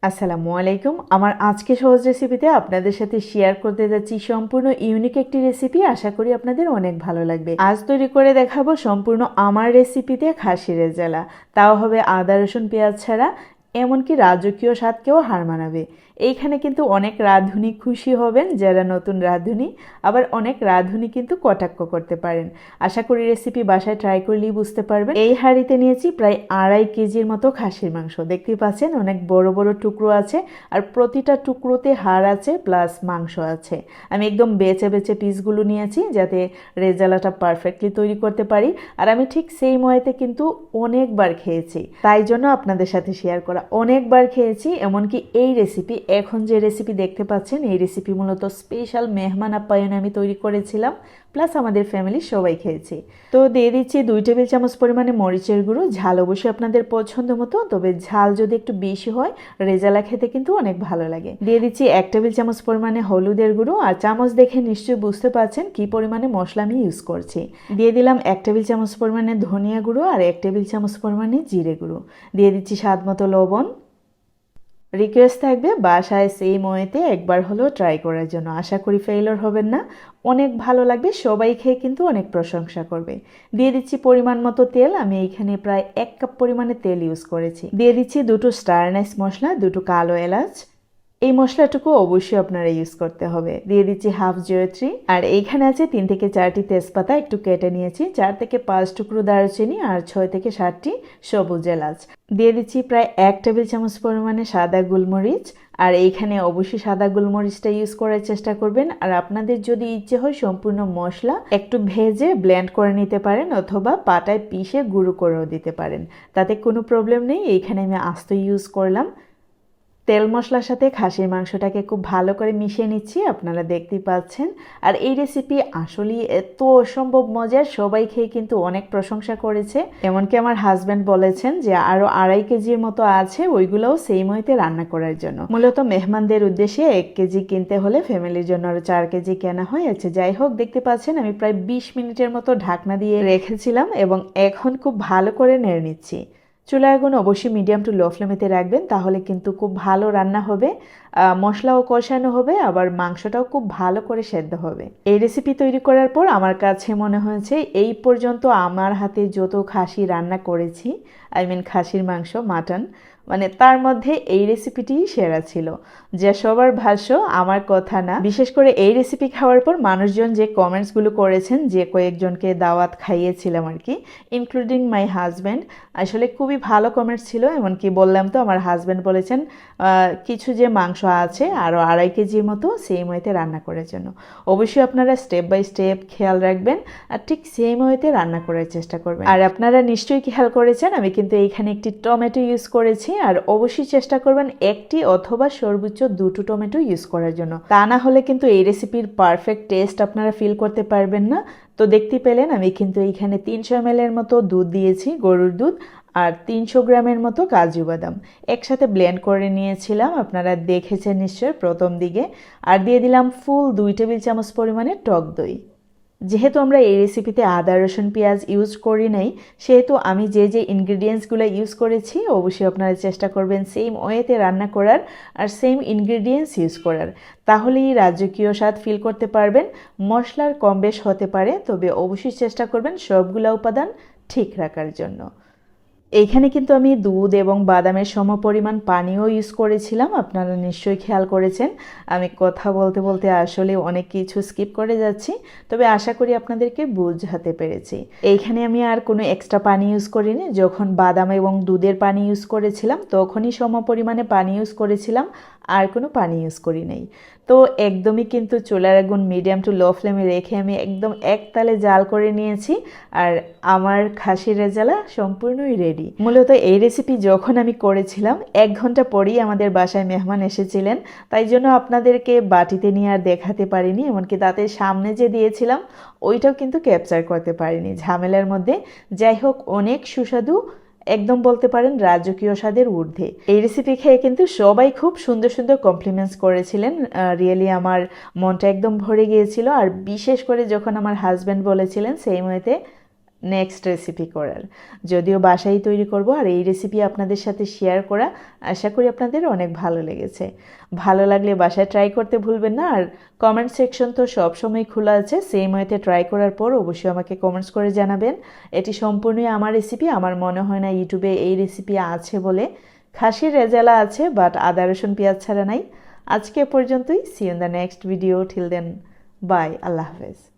আসসালামু আলাইকুম। আমার আজকে সহজ রেসিপিতে আপনাদের সাথে শেয়ার করতে যাচ্ছি সম্পূর্ণ ইউনিক একটি রেসিপি। আশা করি আপনাদের অনেক ভালো লাগবে। আজ তৈরি করে দেখাবো সম্পূর্ণ আমার রেসিপিতে খাসি রেজালা। তাও হবে আদা রসুন পেঁয়াজ ছাড়া, এমনকি রাজকীয় স্বাদকেও হার মানাবে। এইখানে কিন্তু অনেক রাঁধুনি খুশি হবেন, যারা নতুন রাঁধুনি, আবার অনেক রাঁধুনি কিন্তু কটাক্ষ করতে পারেন। আশা করি রেসিপি বাসায় ট্রাই করলেই বুঝতে পারবেন। এই হাঁড়িতে নিয়েছি প্রায় 2.5 কেজির মতো খাসির মাংস। দেখতেই পাচ্ছেন অনেক বড় বড় টুকরো আছে, আর প্রতিটা টুকরোতে হাড় আছে প্লাস মাংস আছে। আমি একদম বেছে বেছে পিসগুলো নিয়েছি যাতে রেজালাটা পারফেক্টলি তৈরি করতে পারি। আর আমি ঠিক সেই ময়েতে কিন্তু অনেকবার খেয়েছি, তাই জন্য আপনাদের সাথে শেয়ার করা। অনেকবার খেয়েছি, এমনকি এই রেসিপি, এখন যে রেসিপি দেখতে পাচ্ছেন, এই রেসিপি মূলত স্পেশাল মেহমান আপ্যায়নে আমি তৈরি করেছিলাম, প্লাস আমাদের ফ্যামিলির সবাই খেয়েছি। তো দিয়ে দিচ্ছি 2 টেবিল চামচ পরিমাণে মরিচের গুঁড়ো। ঝাল অবশ্যই আপনাদের পছন্দ মতো, তবে ঝাল যদি একটু বেশি হয় রেজালা খেতে কিন্তু অনেক ভালো লাগে। দিয়ে দিচ্ছি 1 টেবিল চামচ পরিমাণে হলুদের গুঁড়ো। আর চামচ দেখে নিশ্চয়ই বুঝতে পারছেন কি পরিমাণে মশলা আমি ইউজ করছি। দিয়ে দিলাম 1 টেবিল চামচ পরিমাণে ধনিয়া গুঁড়ো আর 1 টেবিল চামচ পরিমাণে জিরে গুঁড়ো। দিয়ে দিচ্ছি স্বাদ মতো লবণ। রিকোয়েস্ট থাকবে বাসায় সেই ময়েতে একবার হলেও ট্রাই করার জন্য। আশা করি ফেইলিওর হবেন না, অনেক ভালো লাগবে, সবাই খেয়ে কিন্তু অনেক প্রশংসা করবে। দিয়ে দিচ্ছি পরিমাণ মতো তেল। আমি এইখানে প্রায় 1 কাপ পরিমাণে তেল ইউজ করেছি। দিয়ে দিচ্ছি 2টো স্টার নাইস মশলা, 2টো কালো এলাচ। এই মশলাটুকু অবশ্যই আপনারা ইউজ করতে হবে। দিয়ে দিচ্ছি হাফ জয়ত্রী। আর এইখানে আছে 3 থেকে 4টি তেজপাতা একটু কেটে নিয়েছি, 4 থেকে 5 টুকরো দারুচিনি আর 6 থেকে 7টি সবুজ এলাচ। দিয়ে দিচ্ছি প্রায় 1 টেবিল চামচ পরিমাণে সাদা গোলমরিচ। আর এইখানে অবশ্যই সাদা গোলমরিচটা ইউজ করার চেষ্টা করবেন। আর আপনাদের যদি ইচ্ছে হয় সম্পূর্ণ মশলা একটু ভেজে ব্লেন্ড করে নিতে পারেন, অথবা পাটায় পিষে গুঁড়ো করেও দিতে পারেন, তাতে কোনো প্রবলেম নেই। এইখানে আমি আস্ত ইউজ করলাম। তেল মশলার সাথে খাসির মাংসটাকে খুব ভালো করে মিশিয়ে নিচ্ছি, আপনারা দেখতেই পাচ্ছেন। আর এই রেসিপি আসলেই এত অসম্ভব মজার, সবাই খেয়ে কিন্তু অনেক প্রশংসা করেছে। এমনকি আমার হাজব্যান্ড বলেছেন যে আরও 2.5 কেজির মতো আছে, ওইগুলোও সেই মইতে রান্না করার জন্য। মূলত মেহমানদের উদ্দেশ্যে 1 কেজি কিনতে হলে ফ্যামিলির জন্য আরও 4 কেজি কেনা হয়। আচ্ছা, যাই হোক, দেখতে পাচ্ছেন আমি প্রায় 20 মিনিটের মতো ঢাকনা দিয়ে রেখেছিলাম এবং এখন খুব ভালো করে নেড়ে নিচ্ছি। চুলার আগুন অবশ্যই মিডিয়াম টু লো ফ্লেমেতে রাখবেন, তাহলে কিন্তু খুব ভালো রান্না হবে। মশলাও কষানো হবে, আবার মাংসটাও খুব ভালো করে সেদ্ধ হবে। এই রেসিপি তৈরি করার পর আমার কাছে মনে হয়েছে এই পর্যন্ত আমার হাতে যত খাসি রান্না করেছি, খাসির মাংস, মাটন, মানে তার মধ্যে এই রেসিপিটিই সেরা ছিল। যা সবার ভাষ্য, আমার কথা না। বিশেষ করে এই রেসিপি খাওয়ার পর মানুষজন যে কমেন্টসগুলো করেছেন, যে কয়েকজনকে দাওয়াত খাইয়েছিলাম আর কি, ইনক্লুডিং মাই হাজব্যান্ড, আসলে খুবই ভালো কমেন্টস ছিল। এমনকি বললাম তো, আমার হাজব্যান্ড বলেছেন কিছু যে মাংস আছে আরও 2.5 কেজির মতো সেই মইতে রান্না করার জন্য। অবশ্যই আপনারা স্টেপ বাই স্টেপ খেয়াল রাখবেন আর ঠিক সেই মইতে রান্না করার চেষ্টা করবেন। আর আপনারা নিশ্চয়ই খেয়াল করেছেন আমি কিন্তু এইখানে একটি টমেটো ইউজ করেছি। আর অবশ্যই চেষ্টা করবেন 1টি অথবা সর্বোচ্চ 2টো টমেটো ইউজ করার জন্য, তা না হলে কিন্তু এই রেসিপির পারফেক্ট টেস্ট আপনারা ফিল করতে পারবেন না। তো দেখতে পেলেন আমি কিন্তু এইখানে 300 ml এর মতো দুধ দিয়েছি, গরুর দুধ, আর 300 গ্রামের মতো কাজু বাদাম একসাথে ব্লেন্ড করে নিয়েছিলাম, আপনারা দেখেছেন নিশ্চয় প্রথম দিকে। আর দিয়ে দিলাম ফুল 2 টেবিল চামচ পরিমাণে টক দই। যেহেতু আমরা এই রেসিপিতে আদা রসুন পেঁয়াজ ইউজ করি নাই, সেহেতু আমি যে যে ইনগ্রিডিয়েন্টসগুলো ইউজ করেছি অবশ্যই আপনারা চেষ্টা করবেন সেম ওয়েতে রান্না করার আর সেম ইনগ্রিডিয়েন্টস ইউজ করার, তাহলেই রাজকীয় স্বাদ ফিল করতে পারবেন। মশলার কম বেশ হতে পারে, তবে অবশ্যই চেষ্টা করবেন সবগুলো উপাদান ঠিক রাখার জন্য। এইখানে কিন্তু আমি দুধ এবং বাদামের সমপরিমাণ পানিও ইউজ করেছিলাম, আপনারা নিশ্চয়ই খেয়াল করেছেন। আমি কথা বলতে বলতে আসলে অনেক কিছু স্কিপ করে যাচ্ছি, তবে আশা করি আপনাদেরকে বুঝাতে পেরেছি। এইখানে আমি আর কোনো এক্সট্রা পানি ইউজ করিনি। যখন বাদাম এবং দুধের পানি ইউজ করেছিলাম তখনই সমপরিমাণে পানি ইউজ করেছিলাম, আর কোনো পানি ইউজ করি নাই। তো একদমই কিন্তু চুলার আগুন মিডিয়াম টু লো ফ্লেমে রেখে আমি একদম একতালে জাল করে নিয়েছি। আর আমার খাসির রেজালা সম্পূর্ণই রেডি। মূলত এই রেসিপি যখন আমি করেছিলাম 1 ঘন্টা পরেই আমাদের বাসায় মেহমান এসেছিলেন, তাই জন্য আপনাদেরকে বাটিতে নিয়ে আর দেখাতে পারিনি, এমনকি তাদের সামনে যে দিয়েছিলাম ওইটাও কিন্তু ক্যাপচার করতে পারিনি ঝামেলার মধ্যে। যাই হোক, অনেক সুস্বাদু, একদম বলতে পারেন রাজকীয় স্বাদের ঊর্ধ্বে। এই রেসিপি খেয়ে কিন্তু সবাই খুব সুন্দর সুন্দর কমপ্লিমেন্টস করেছিলেন। রিয়েলি আমার মনটা একদম ভরে গিয়েছিল। আর বিশেষ করে যখন আমার হাজব্যান্ড বলেছিলেন সেই মতে নেক্সট রেসিপি করার, যদিও বাসায় তৈরি করব। আর এই রেসিপি আপনাদের সাথে শেয়ার করা আশা করি আপনাদের অনেক ভালো লেগেছে। ভালো লাগলে বাসায় ট্রাই করতে ভুলবেন না। আর কমেন্ট সেকশন তো সবসময় খোলা আছে, সেম ওয়েতে ট্রাই করার পর অবশ্যই আমাকে কমেন্টস করে জানাবেন। এটি সম্পূর্ণই আমার রেসিপি, আমার মনে হয় না ইউটিউবে এই রেসিপি আছে বলে। খাসির রেজালা আছে, বাট আদা রসুন পেঁয়াজ ছাড়া নাই। আজকে পর্যন্তই। See you in the next video. Till then, bye, আল্লাহ হাফেজ।